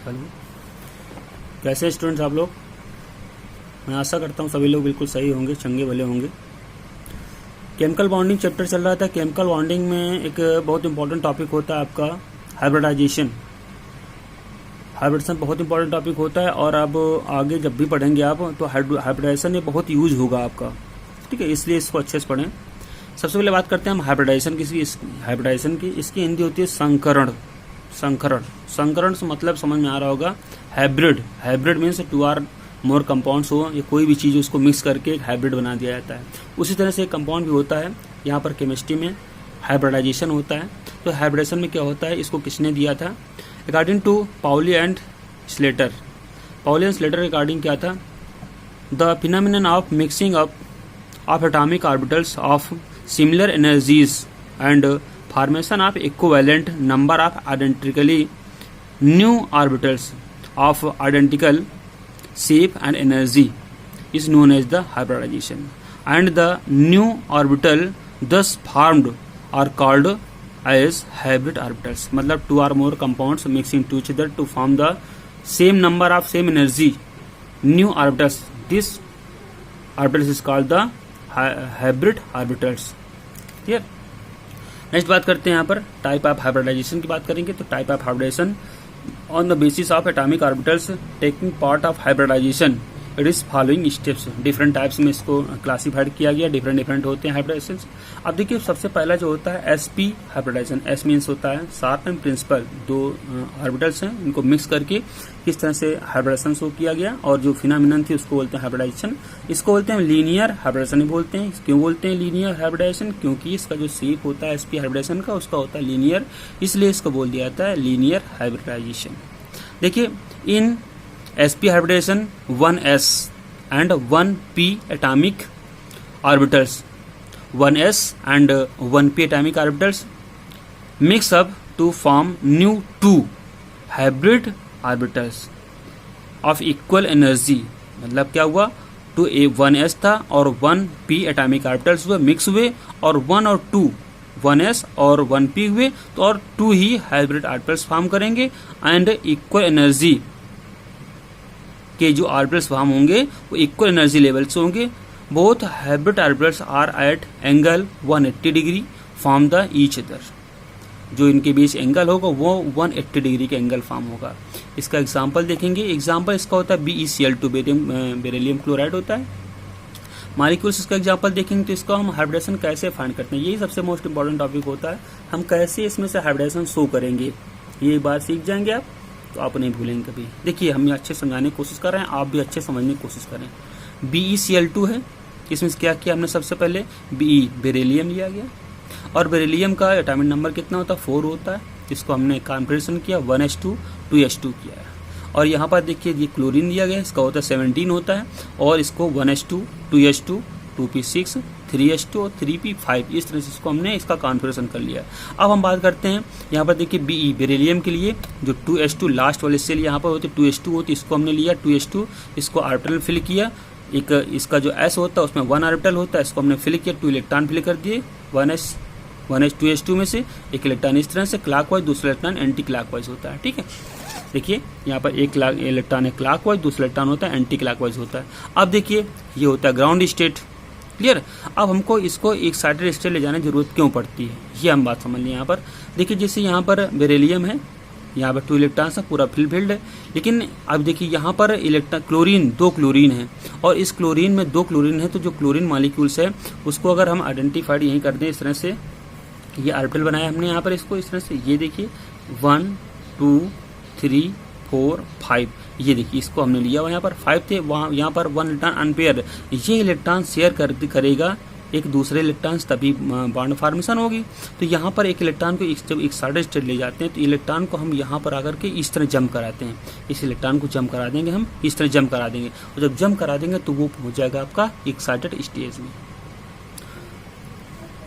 Hello, कैसे हैं students आप लोग। मैं आशा करता हूँ सभी लोग बिल्कुल सही होंगे, चंगे भले होंगे। केमिकल बॉन्डिंग चैप्टर चल रहा था। केमिकल बॉन्डिंग में एक बहुत इंपॉर्टेंट टॉपिक होता है आपका हाइब्रिडाइजेशन। हाइब्रिडेशन बहुत इंपॉर्टेंट टॉपिक होता है और अब आगे जब भी पढ़ेंगे आप तो हाइब्रिडाइजेशन ये बहुत यूज होगा आपका, ठीक है, इसलिए इसको अच्छे से पढ़ें। सबसे पहले बात करते हैं हम हाइब्रिडाइजेशन की। इसकी हिंदी होती है संकरण। संकरण से मतलब समझ में आ रहा होगा hybrid means 2 or more compounds हो या कोई भी चीज उसको मिक्स करके एक हाइब्रिड बना दिया जाता है। उसी तरह से एक कंपाउंड भी होता है, यहाँ पर केमिस्ट्री में हाइब्रिडाइजेशन होता है। तो हाइब्रिडाइजेशन में क्या होता है, इसको किसने दिया था, according to Pauli and Slater according क्या था, the phenomenon of mixing up of atomic orbitals of similar energies and formation of equivalent number of identically new orbitals of identical shape and energy is known as the hybridization, and the new orbital thus formed are called as hybrid orbitals. मतलब 2 or more compounds mixing to each other to form the same number of same energy new orbitals. This orbitals is called the hybrid orbitals. Clear? Next बात करते हैं यहाँ पर type of hybridisation की बात करेंगे। तो type of hybridization on the basis of atomic orbitals taking part of hybridization it is following steps. Different types में इसको क्लासिफाइड किया गया, डिफरेंट होते हैं हाइब्रिडाइजेशन। अब देखिए सबसे पहला जो होता है एसपी हाइब्रिडाइजेशन। एस मीन्स होता है शार्प एंड प्रिंसिपल, 2 ऑर्बिटल्स हैं इनको मिक्स करके किस तरह से हाइब्रिडाइजेशन शो किया गया और जो फिनोमिनन थी उसको बोलते हैं हाइब्रिडाइजेशन। इसको बोलते हैं लीनियर हाइब्रिडाइजेशन बोलते हैं। क्यों बोलते हैं लीनियर हाइब्रिडाइजेशन, क्योंकि इसका जो शेप होता है एसपी हाइब्रिडाइजेशन का उसका होता है लीनियर, इसलिए इसको बोल दिया जाता है लीनियर हाइब्रिडाइजेशन। देखिए in SP hybridization 1s and 1p atomic orbitals, 1s and 1p atomic orbitals mix up to form new 2 hybrid orbitals of equal energy। मतलब क्या हुआ, 1s था और 1p atomic orbitals हुए, मिक्स हुए और 1 और 2 1s और 1p हुए तो और 2 ही हाइब्रिड ऑर्बिटल्स फॉर्म करेंगे एंड इक्वल एनर्जी के जो ऑर्बिटल्स फॉर्म होंगे वो इक्वल एनर्जी लेवल से होंगे। Both hybrid orbitals are at angle 180 degree from the each other. जो इनके बीच एंगल होगा वो 180 डिग्री का एंगल फॉर्म होगा। इसका एग्जांपल देखेंगे। एग्जांपल इसका होता है BeCl2 बेरिलियम क्लोराइड होता है। मॉलिक्यूल्स इसका एग्जांपल देखेंगे तो इसका हम हाइब्रिडेशन कैसे फाइंड करते हैं, यही सबसे मोस्ट इंपॉर्टेंट टॉपिक होता है। हम कैसे इसमें से हाइब्रिडेशन शो करेंगे ये बात सीख जाएंगे आप तो आप नहीं भूलेंगे कभी। देखिए हम अच्छे समझाने की कोशिश कर रहे हैं, आप भी अच्छे समझने की कोशिश करें। BeCl2 है, इसमें क्या किया हमने, सबसे पहले बेरिलियम लिया गया और बेरिलियम का एटॉमिक नंबर कितना होता है, 4 होता है। इसको हमने कॉन्फ़िगरेशन किया 1s2 2s2 किया है। और यहाँ पर देखिए ये क्लोरीन दिया गया, इसका होता है 17 होता है और इसको 1s2 2s2 2p6 3s2 और 3p5 इस तरह से इसको हमने इसका कॉन्फ़िगरेशन कर लिया। अब हम बात करते हैं यहाँ पर देखिए बेरिलियम के लिए जो 2s2 लास्ट वाले सेल यहाँ पर होते 2s2 होती, इसको हमने लिया 2s2, इसको ऑर्बिटल फिल किया। एक इसका जो s होता है उसमें 1 ऑर्बिटल होता है, इसको हमने फिल किया, 2 इलेक्ट्रॉन फिल कर दिए 1s 2s2 में से। एक इलेक्ट्रॉन इस तरह से क्लॉकवाइज, दूसरा इलेक्ट्रॉन एंटी क्लॉकवाइज होता है, ठीक है। देखिए यहाँ पर एक इलेक्ट्रॉन है क्लॉकवाइज, दूसरा इलेक्ट्रॉन होता है एंटी क्लॉकवाइज होता है। अब देखिए ये होता है ग्राउंड स्टेट, क्लियर। अब हमको इसको एक साइडेड स्टेट ले जाने की जरूरत क्यों पड़ती है, ये हम बात समझ लें। यहाँ पर देखिए जैसे यहाँ पर बेरिलियम है, यहाँ पर 2 इलेक्ट्रॉन्स है, पूरा फिल्ड है। लेकिन अब देखिए यहाँ पर क्लोरीन 2 क्लोरीन है और इस क्लोरीन में 2 क्लोरीन है, तो जो क्लोरीन मॉलिक्यूल्स है उसको अगर हम आइडेंटिफाइड यहीं कर दें इस तरह से, ये ऑर्बिटल बनाया हमने यहाँ पर इसको इस तरह से, ये देखिए 1 2 3 4 5, ये देखिए इसको हमने लिया हुआ यहाँ पर 5 थे, वहाँ यहाँ पर 1 इलेक्ट्रॉन अनपेयर, ये इलेक्ट्रॉन शेयर करेगा एक दूसरे इलेक्ट्रॉन तभी बॉन्ड फॉर्मेशन होगी। तो यहाँ पर एक इलेक्ट्रॉन को जब एक साइड स्टेट ले जाते हैं तो इलेक्ट्रॉन को हम यहाँ पर आकर के इस तरह जंप कराते हैं, इस इलेक्ट्रॉन को जंप करा देंगे, हम इस तरह जंप करा देंगे और जब जंप करा देंगे तो वो पहुँच जाएगा आपका एक्साइटेड स्टेज में।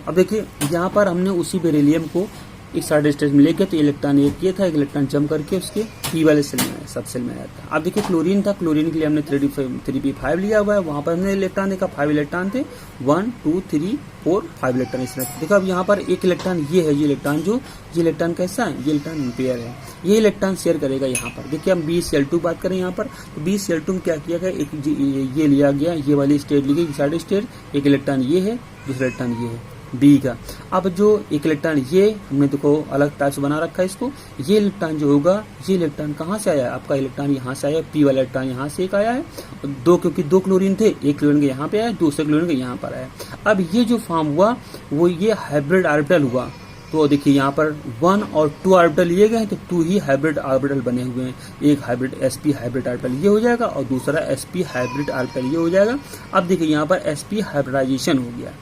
अब देखिए यहाँ पर हमने उसी बेरिलियम को एक साइड स्टेज में लेके, तो इलेक्ट्रॉन एक ये था, एक इलेक्ट्रॉन जंप करके उसके पी वाले सेल में सब सेल में आता है। अब देखिए क्लोरीन था, क्लोरीन के लिए हमने 3p5 लिया हुआ है, वहां पर हमने इलेक्ट्रॉन देखा 5 इलेक्ट्रॉन थे, 1 2 3 4 5 इलेक्ट्रॉन इस तरह। देखो अब यहाँ पर एक इलेक्ट्रॉन ये है, ये इलेक्ट्रॉन कैसा है, ये इलेक्ट्रॉन पेयर है, ये इलेक्ट्रॉन शेयर करेगा यहाँ पर। देखिए हम BCl2 बात करें यहाँ पर, तो BCl2 में क्या किया गया, एक ये लिया गया, ये वाली स्टेट ली गई, साइड स्टेट, एक इलेक्ट्रॉन ये है, दूसरा इलेक्ट्रॉन ये है बी का। अब जो एक इलेक्ट्रॉन ये हमने देखो अलग टाइप से बना रखा है इसको, ये इलेक्ट्रॉन जो होगा, ये इलेक्ट्रॉन कहाँ से आया है, आपका इलेक्ट्रॉन यहाँ से आया, पी वाला इलेक्ट्रॉन यहाँ से एक आया है, दो, क्योंकि 2 क्लोरीन थे, एक क्लोरीन के यहाँ पे आया, दूसरे क्लोरीन के यहाँ पर आया। अब ये जो फॉर्म हुआ वो ये हाइब्रिड ऑर्बिटल हुआ। तो देखिए यहाँ पर 1 और 2 ऑर्बिटल लिए गए हैं, तो 2 ही हाइब्रिड ऑर्बिटल बने हुए हैं। एक हाइब्रिड sp हाइब्रिड ऑर्बिटल ये हो जाएगा और दूसरा sp हाइब्रिड ऑर्बिटल ये हो जाएगा। अब देखिए यहाँ पर sp हाइब्रिडाइजेशन हो गया,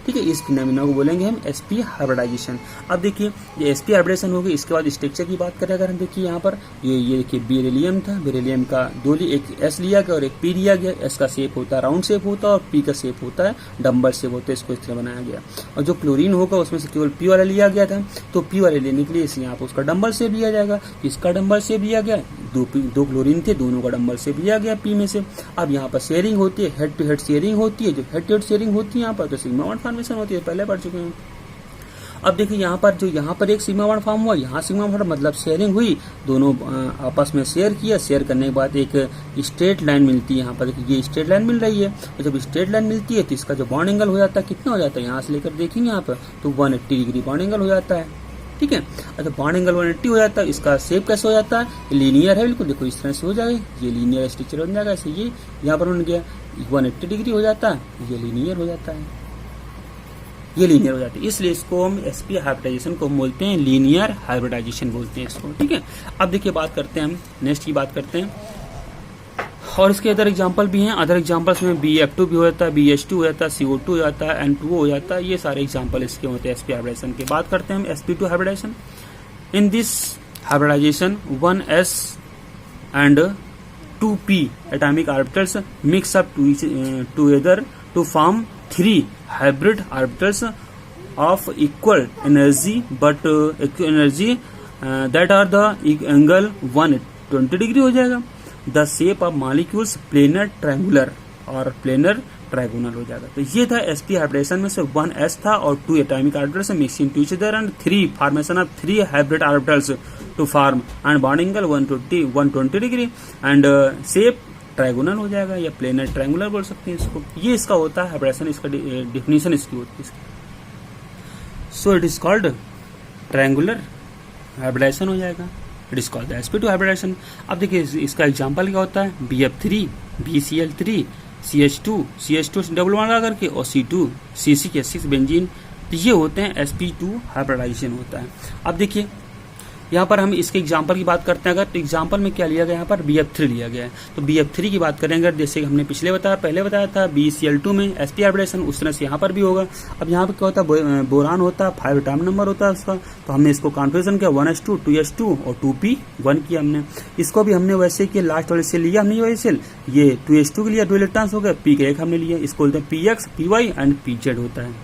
ठीक है, इस फिनोमेना को बोलेंगे हम sp हाइब्रिडाइजेशन। अब देखिए ये sp हाइब्रिडेशन होगी, इसके बाद स्ट्रक्चर की बात करें अगर हम देखिए यहाँ पर ये देखिए बेरिलियम था, बेरिलियम का एक s लिया गया और एक p लिया गया। s का शेप होता है राउंड शेप होता है और p का शेप होता है डम्बल शेप होता है, इसको इस तरह बनाया गया। और जो क्लोरीन होगा उसमें से केवल p वाला लिया गया था, तो p वाले लेने के लिए इसे यहाँ पर उसका डम्बल शेप लिया जाएगा, इसका डम्बल शेप लिया गया, दो क्लोरीन थे, दोनों का डम्बल शेप लिया गया p में से। अब यहाँ पर शेयरिंग होती है, हेड टू हेड शेयरिंग होती है, जो हेड टू हेड शेयरिंग होती है यहाँ पर तो सिग्मा बॉन्ड फॉर्मेशन होती है, पहले पढ़ चुके हैं। अब देखिए यहाँ पर एक सिग्मा बॉन्ड फॉर्म हुआ, यहाँ सिग्मा बॉन्ड मतलब शेयरिंग हुई, दोनों आपस में शेयर किया, शेयर करने के बाद एक स्ट्रेट लाइन मिलती है। यहाँ पर देखिए ये स्ट्रेट लाइन मिल रही है, और जब स्ट्रेट लाइन मिलती है तो इसका जो बॉन्ड एंगल हो जाता है कितना हो जाता है, यहाँ से लेकर देखेंगे यहाँ पर तो 180 डिग्री बॉन्ड एंगल हो जाता है, ठीक है। अच्छा बॉन्ड एंगल 180 हो जाता है, इसका शेप कैसे हो जाता है, लीनियर है बिल्कुल, देखो इस तरह से हो जाएगा, ये लीनियर स्ट्रक्चर बन जाएगा, ऐसे ये यहाँ पर बन गया 180 डिग्री हो जाता है, ये लीनियर हो जाता है, ये लीनियर हो जाती है, इसलिए इसको हम sp हाइब्रिडाइजेशन को बोलते हैं, लीनियर हाइब्रिडाइजेशन बोलते हैं इसको, ठीक है। अब देखिए बात करते हैं हम नेक्स्ट की बात करते हैं, और इसके अदर एग्जांपल भी हैं। अदर एग्जांपल्स में BF2 भी हो जाता है, BH2 हो जाता है, CO2 हो जाता है, N2O हो जाता है, ये सारे एग्जांपल इसके होते हैं sp हाइब्रिडाइजेशन के। बात करते हैं हम sp2 hybridization. In this hybridization 1s and 2p atomic orbitals mix up together to form 3 hybrid orbitals of equal energy but equal energy that are the angle 120 degree हो जाएगा। The shape of molecules planar triangular और planar trigonal हो जाएगा। तो ये था sp hybridisation में से 1s था और 2 atomic orbitals mixing to each other and 3 formation of 3 hybrid orbitals to form and bond angle 120 degree and shape trigonal हो जाएगा या प्लेनर ट्रायंगुलर बोल सकते हैं इसको। ये इसका होता है हाइब्रिडेशन, इसका डेफिनेशन इसकी होती है। So it is called triangular hybridization हो जाएगा, it is called sp2 hybridisation. अब देखिए इसका एग्जांपल क्या होता है, BF3 BCl3 CH2 double bond लगा करके और C2 C6 बेंजीन, तो ये होते हैं sp2 हाइब्रिडाइजेशन होता है। अब देखिए यहाँ पर हम इसके एग्जाम्पल की बात करते हैं, अगर तो एग्जाम्पल में क्या लिया गया, यहाँ पर BF3 लिया गया है, तो BF3 की बात करेंगे जैसे हमने पहले बताया था BCl2 में sp हाइब्रिडेशन, उस तरह से यहाँ पर भी होगा। अब यहाँ पर क्या होता है, बोरान होता है, 5 एटॉमिक नंबर होता है उसका, तो हमने इसको कॉन्फ़िगरेशन किया 1s2 2s2 और 2p1 किया हमने। इसको भी हमने वैसे किया, लास्ट वाले सेल लिया हमने वही सेल, ये 2s2 के लिए 2 इलेक्ट्रॉन्स हो गए, p का एक हमने लिया, इसको बोलते हैं px py एंड pz होता है।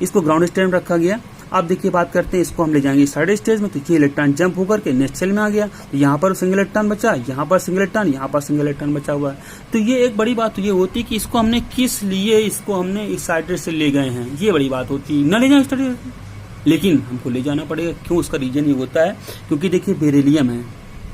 इसको ग्राउंड स्टेट में रखा गया। अब देखिए बात करते हैं, इसको हम ले जाएंगे साइड स्टेज में, तो ये इलेक्ट्रॉन जंप होकर के नेक्स्ट सेल में आ गया, तो यहाँ पर सिंगल इलेक्ट्रॉन बचा, यहाँ पर सिंगल इलेक्ट्रॉन, यहाँ पर सिंगल इलेक्ट्रॉन बचा हुआ है। तो ये एक बड़ी बात तो ये होती है कि इसको हमने किस लिए इसको हमने इस साइड से ले गए हैं, ये बड़ी बात होती है। न ले जाए स्टडी, लेकिन हमको ले जाना पड़ेगा, क्यों, उसका रीजन ये होता है क्योंकि देखिए बेरिलियम है,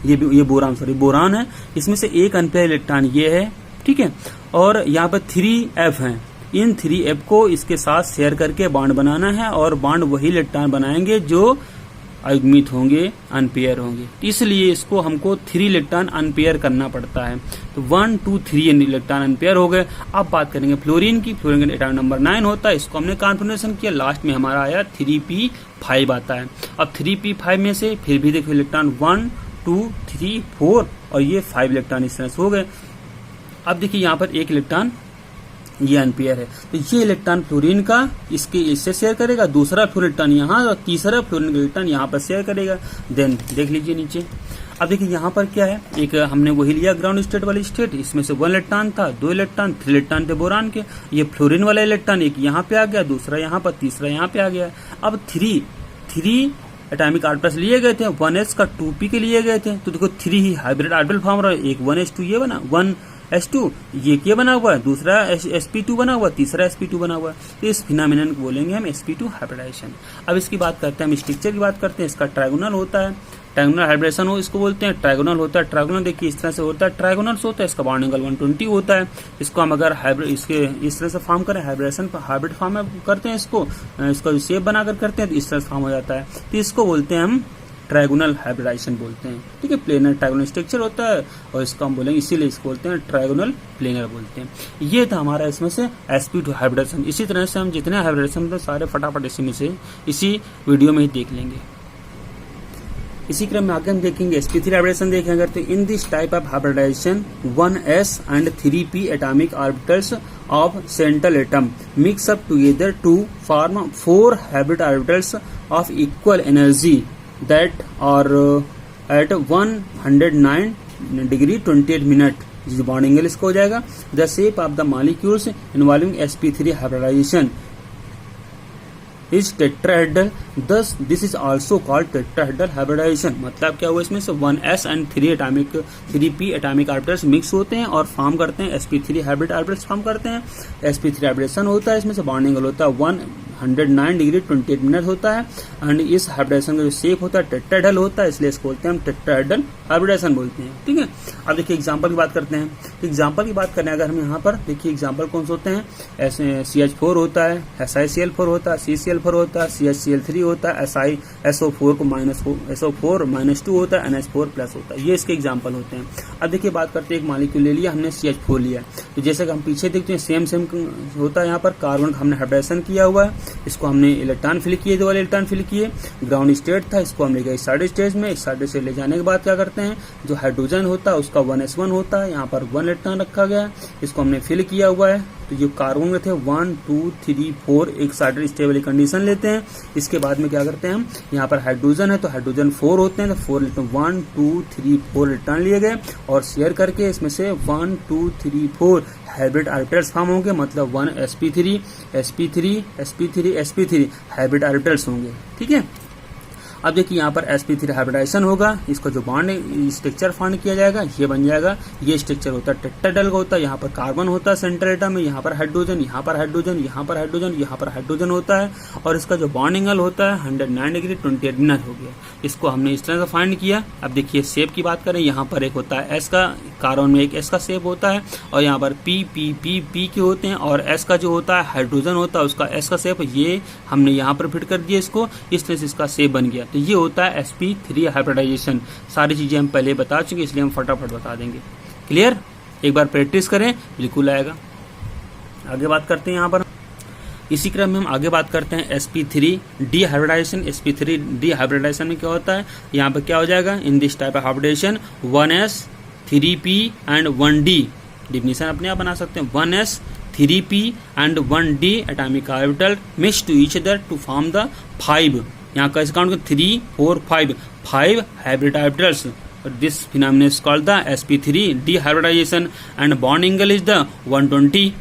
ये बोरान है, इसमें से एक अनपेयर इलेक्ट्रॉन ये है, ठीक है, और यहाँ पर 3f है, इन 3f को इसके साथ शेयर करके बॉन्ड बनाना है, और बॉन्ड वही इलेक्ट्रॉन बनाएंगे जो अयुग्मित होंगे, अनपेयर होंगे, इसलिए इसको हमको 3 इलेक्ट्रॉन अनपेयर करना पड़ता है। तो 1 2 3 इलेक्ट्रॉन अनपेयर हो गए। अब बात करेंगे फ्लोरीन की, फ्लोरीन का एटॉमिक नंबर 9 होता है, इसको हमने कॉन्फिगरेशन किया, लास्ट में हमारा आया 3p5 आता है। अब 3p5 में से फिर भी देखो इलेक्ट्रॉन 1 2 3 4 और ये 5 इलेक्ट्रॉन इस तरह से हो गए। अब देखिए यहाँ पर एक इलेक्ट्रॉन ये अनपेयर है, तो ये इलेक्ट्रॉन फ्लोरीन का इससे शेयर करेगा, दूसरा फ्लोरीन इलेक्ट्रॉन यहाँ और तीसरा फ्लोरीन इलेक्ट्रॉन यहाँ पर शेयर करेगा। देन देख लीजिए नीचे, अब देखिए यहाँ पर क्या है, एक हमने वही लिया ग्राउंड स्टेट वाली स्टेट, इसमें से 1 इलेक्ट्रॉन था, 2 इलेक्ट्रॉन 3 इलेक्ट्रॉन थे बोरान के, ये फ्लोरीन वाला इलेक्ट्रॉन एक यहाँ पे आ गया, दूसरा यहाँ पर, तीसरा यहाँ पे आ गया। अब 3 एटॉमिक ऑर्बिटल्स लिए गए थे, 1s का 2p के लिए गए थे। तो देखो 3 ही हाइब्रिड ऑर्बिटल फॉर्म रहा है, एक 1s2 ये बना 1s2 ये क्या बना हुआ है, दूसरा sp2 बना हुआ, तीसरा sp2 बना हुआ है। तो इस फिनोमेनन को बोलेंगे हम sp2 हाइब्रिडाइजेशन। अब इसकी बात करते हैं, हम स्ट्रक्चर की बात करते हैं। इसका ट्रायगोनल होता है, ट्रायगोनल हाइब्रिडेशन हो इसको बोलते हैं। ट्रायगोनल होता है, ट्रायगोनल देखिए इस तरह से होता है, ट्रायगोनल होता है, इसका बॉन्डिंग एंगल 120 होता है। इसको हम अगर हाइब्रिड इसके इस तरह से फॉर्म करें, हाइब्रिडेशन हाइब्रिड फॉर्म में करते हैं इसको, इसका शेप बनाकर करते हैं तो इस तरह से फॉर्म हो जाता है। तो इसको बोलते हैं हम ट्रायगोनल हाइब्रिडाइजेशन बोलते हैं। ठीक है, प्लेनर ट्रायगोनल स्ट्रक्चर होता है और इसको हम बोलेंगे, इसीलिए इसको बोलते हैं ट्रायगोनल प्लेनर बोलते हैं। ये था हमारा इसमें से sp2 हाइब्रिडेशन। इसी तरह से हम जितने हाइब्रिडेशन थे सारे फटाफट इसी में से इसी वीडियो में ही देख लेंगे। इसी क्रम में आगे हम देखेंगे sp3 हाइब्रिडेशन देखेंगे अगर, तो in this type of hybridization 1s and 3p atomic orbitals of central atom mix up together to form 4 hybrid orbitals of equal energy that are at 109 degree 28 minute. जिस बॉन्डिंग एंगल इसका हो जाएगा the shape of the molecules involving sp3 hybridization is tetrahedral, thus this is also called tetrahedral hybridization. मतलब क्या हुआ, इसमें से 1s and 3p atomic orbitals mix होते हैं और फॉर्म करते हैं sp3 हाइब्रिड ऑर्बिटल्स फॉर्म करते हैं। sp3 हाइब्रिडेशन होता है, इसमें से बॉन्डिंग एंगल होता है 109 डिग्री 28 मिनट होता है एंड इस हाइब्रिडेशन का जो शेप होता है टेट्राहेड्रल होता है, इसलिए इसको बोलते हैं हम टेट्राहेड्रल हाइब्रिडेशन बोलते हैं। ठीक है, अब देखिए एग्जांपल की बात करते हैं। एग्जांपल की बात करने अगर हम यहाँ पर देखिए एग्जांपल कौन से होते हैं, ऐसे CH4 होता है, SiCl4 होता है, CCl4 होता है, CHCl3 होता है, SiSO4 को SO4 -2 होता है, NH4 प्लस होता है। ये इसके एग्जाम्पल होते हैं। अब देखिए बात करते हैं, एक मॉलिक्यूल ले लिया हमने CH4 लिया, तो जैसे कि हम पीछे देखते हैं सेम होता है। यहाँ पर कार्बन का हमने हाइब्रिडेशन किया हुआ है, इसको हमने इलेक्ट्रॉन फिल किए, 2 वाले इलेक्ट्रॉन फिल किए, ग्राउंड स्टेट था, इसको हम ले गए एक्साइटेड स्टेज में। एक्साइटेड स्टेज ले जाने के बाद क्या करते हैं, जो हाइड्रोजन होता है उसका 1s1 होता है, यहाँ पर 1 इलेक्ट्रॉन रखा गया, इसको हमने फिल किया हुआ है। तो जो कार्बन में थे 1 2 3 4 एक्साइटेड स्टेज वाली कंडीशन लेते हैं। इसके बाद में क्या करते हैं हम, यहाँ पर हाइड्रोजन है तो हाइड्रोजन 4 होते हैं, तो 4 इलेक्ट्रॉन 1 2 3 4 इलेक्ट्रॉन लिए गए और शेयर करके इसमें से 1 2 3 4 हाइब्रिड ऑर्बिटल्स फॉर्म होंगे। मतलब 1 sp3 sp3 sp3 sp3 hybrid orbitals होंगे। ठीक है, अब देखिए यहाँ पर sp3 हाइब्रिडाइजेशन होगा, इसका जो बॉन्ड स्ट्रक्चर फाइंड किया जाएगा ये बन जाएगा, ये स्ट्रक्चर होता है टेट्राहेड्रल का होता है। यहाँ पर कार्बन होता है सेंट्रल एटम में, यहाँ पर हाइड्रोजन, यहाँ पर हाइड्रोजन, यहाँ पर हाइड्रोजन, यहाँ पर हाइड्रोजन होता है और इसका जो बॉन्डिंग एंगल होता है 109 डिग्री 28 मिनट हो गया। इसको हमने इस तरह से फाइंड किया। अब देखिए शेप की बात करें, यहाँ पर एक होता है S का, कार्बन में एक S का शेप होता है और यहाँ पर P के होते हैं और S का जो होता है हाइड्रोजन होता है उसका S का शेप, ये हमने यहाँ पर फिट कर दिया इसको, इस तरह से इसका शेप बन गया। तो ये होता है sp3 हाइब्रिडाइजेशन। सारी चीजें हम पहले बता चुके इसलिए हम फटाफट बता देंगे। क्लियर, एक बार प्रैक्टिस करें बिल्कुल आएगा। आगे बात करते हैं यहाँ पर, इसी क्रम में हम आगे बात करते हैं sp3d हाइब्रिडाइजेशन। sp3d हाइब्रिडाइजेशन में क्या होता है, यहाँ पर क्या हो जाएगा, in this type of hybridisation 1s 3p and 1d, definition अपने आप बना सकते हैं, 1s 3p and 1d atomic orbital mix to each other to form the 5, यहाँ का count 3 4 5 hybrid orbitals. This phenomenon is called the sp3d hybridisation and bond angle is the 120।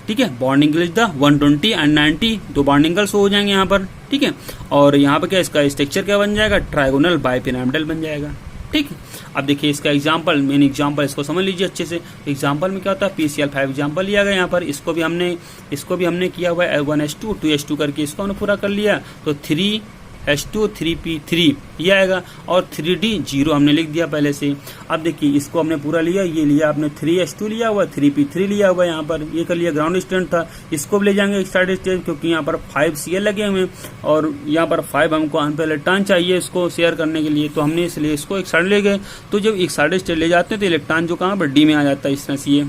ठीक है, bond angle is the 120 and 90, दो bond angles हो जाएंगे यहाँ पर। ठीक है, और यहाँ पर क्या इसका स्ट्रक्चर क्या बन जाएगा, ट्रायगोनल बाइपिरामिडल बन जाएगा। ठीक, अब देखिए इसका एग्जांपल, मेन एग्जांपल इसको समझ लीजिए अच्छे से। एग्जांपल में क्या होता है, PCl5 एग्जांपल लिया गया यहाँ पर, इसको भी हमने किया हुआ है 1s2 2s2 करके, इसको हमने पूरा कर लिया। तो 3s2 3p3 ये आएगा और 3d 0 हमने लिख दिया पहले से। अब देखिए इसको हमने पूरा लिया, ये लिया आपने 3s2 लिया हुआ, 3p3 लिया हुआ, यहाँ पर ये कर लिया, ग्राउंड स्टेट था, इसको भी ले जाएंगे एक्साइटेड स्टेज क्योंकि यहाँ पर 5Cl लगे हुए और यहाँ पर 5 हमको इलेक्ट्रॉन चाहिए इसको शेयर करने के लिए, तो हमने इसलिए इसको एक्साइटेड ले गए। तो जब एक्साइटेड स्टेट ले जाते हैं तो इलेक्ट्रॉन जो कहाँ पर डी में आ जाता है, इस तरह से। ये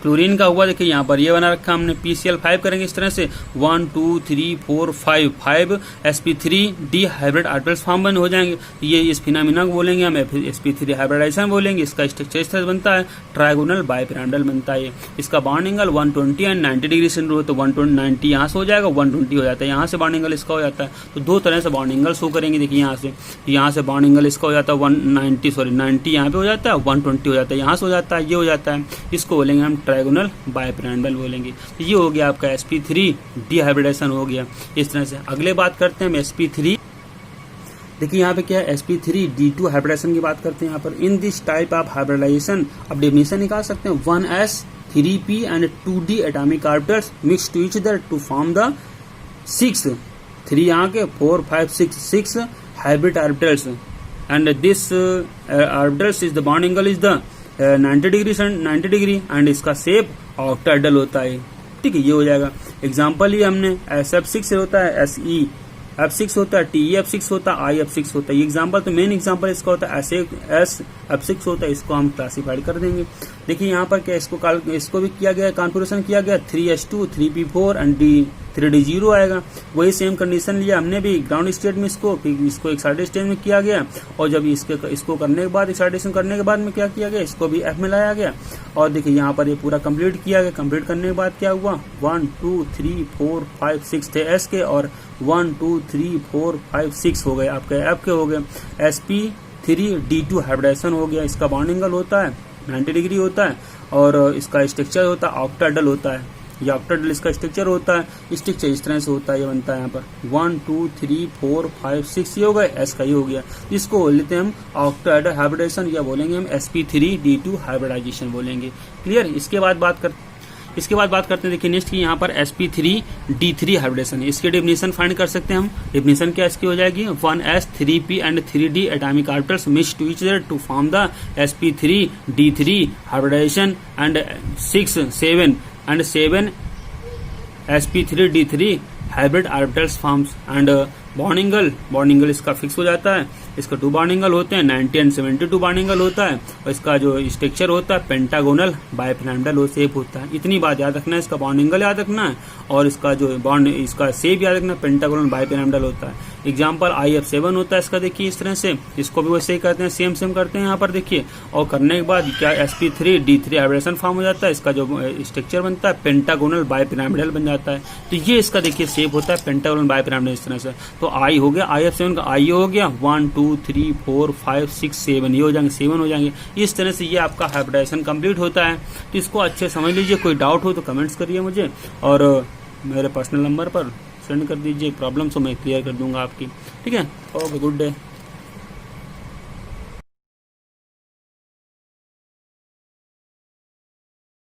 क्लोरीन का हुआ, देखिए यहाँ पर ये बना रखा हमने, PCl5 करेंगे इस तरह से 1 2 3 4 5 sp3d हाइब्रिड ऑर्बिटल्स फॉर्म बन हो जाएंगे। ये इस फिनोमेनन को बोलेंगे हम sp3 हाइब्रिडाइजेशन बोलेंगे। इसका स्ट्रक्चर इस तरह बनता है, ट्रायगोनल बाइपिरामिडल बनता है। इसका बॉन्ड एंगल 120 एंड 90 डिग्री से तो 190 यहाँ से हो जाएगा, 120 हो जाता है, यहाँ से बॉन्ड एंगल इसका हो जाता है। तो दो तरह से बॉन्ड एंगल शो करेंगे। देखिए यहाँ से बॉन्ड एंगल इसका हो जाता है 90 यहाँ पे हो जाता है, 120 हो जाता है, यहाँ से हो जाता है, ये हो जाता है, इसको बोलेंगे हम ट्रायगोनल बाइपिरामिडल बोलेंगे। ये हो गया आपका sp3d हाइब्रिडाइजेशन हो गया इस तरह से। अगले बात करते हैं हम sp3 देखिए यहाँ पे क्या है, sp3d2 हाइब्रिडाइजेशन की बात करते हैं यहाँ पर। In this type of hybridisation अब डेफिनेशन निकाल सकते हैं, 1s 3p and 2d atomic orbitals mix to each other to form the 6 3 यहाँ के 4 5 6 hybrid orbitals and this orbitals is the bond angle is the 90 degree and इसका shape octahedral होता है। ठीक है, ये हो जाएगा। एग्जाम्पल ये हमने SF6 होता है, SEF6 होता है, TEF6 होता है, IF6 होता है। ये एग्जाम्पल तो मेन एग्जाम्पल इसका होता है, SF6 होता है, इसको हम क्लासीफाइड कर देंगे। देखिए यहाँ पर क्या इसको भी किया गया, कॉन्फ़िगरेशन किया गया 3s2 3p4 एंड 3d0 आएगा। वही सेम कंडीशन लिया हमने भी ग्राउंड स्टेट में, इसको एक्साइटेड स्टेट में किया गया, और जब इसको करने के बाद, एक्साइटेशन करने के बाद में क्या किया गया, इसको भी F में लाया गया। और देखिए यहाँ पर ये पूरा कंप्लीट किया गया। कंप्लीट करने के बाद क्या हुआ, 1 2 3 4 5 6 थे S के, और 1 2 3 4 5 6 हो गए आपके F के हो गए। sp3d2 हाइब्रिडाइजेशन हो गया। इसका बॉन्ड एंगल होता है 90 डिग्री होता है, और इसका स्ट्रक्चर होता है ऑक्टाहेड्रल होता है। ये ऑक्टाहेड्रल इसका स्ट्रक्चर होता है। स्ट्रक्चर इस तरह से होता है, ये बनता है यहाँ पर 1 2 3 4 5 6 ये हो गए, S का ये हो गया। इसको बोल लेते हैं हम ऑक्टाहेड्रल हाइब्रिडाइजेशन, या बोलेंगे हम sp3d2 हाइब्रिडाइजेशन बोलेंगे। क्लियर। इसके बाद बात करते हैं, देखिए नेक्स्ट की यहाँ पर sp3d3 हाइब्रिडेशन। इसके डेफिनेशन फाइंड कर सकते हैं हम। डेफिनेशन क्या इसकी हो जाएगी, 1s 3p and 3d atomic orbitals mix to each other to form the sp3d3 hybridisation and 7 sp3d3 hybrid orbitals forms and bond angle इसका फिक्स हो जाता है। इसका 2 बॉन्ड एंगल होते हैं, 90 एंड 72 बॉन्ड एंगल होता है, और इसका जो स्ट्रक्चर होता है पेंटागोनल बाइपिरामिडल शेप होता है। इतनी बात याद रखना है, इसका बॉन्ड एंगल याद रखना है, और इसका जो बॉन्ड इसका शेप याद रखना है, पेंटागोनल बाइपिरामिडल होता है। एग्जाम्पल IF7 होता है इसका, देखिए इस तरह से, इसको भी वैसे ही करते हैं, सेम करते हैं यहाँ पर देखिए। और करने के बाद क्या sp3d3 हाइब्रिडेशन फॉर्म हो जाता है। इसका जो स्ट्रक्चर बनता है पेंटागोनल बाइपिरामिडल बन जाता है। तो ये इसका देखिए शेप होता है पेंटागोनल बाइपिरामिडल इस तरह से। तो I हो गया, IF7 का I हो गया, 1 2 3 4 5 6 7 ये हो जाएंगे, 7 हो जाएंगे। इस तरह से ये आपका हाइब्रिडाइजेशन कंप्लीट होता है। तो इसको अच्छे समझ लीजिए। कोई डाउट हो तो कमेंट्स करिए मुझे, और मेरे पर्सनल नंबर पर सेंड कर दीजिए। प्रॉब्लम तो मैं क्लियर कर दूंगा आपकी। ठीक है, ओके, गुड डे।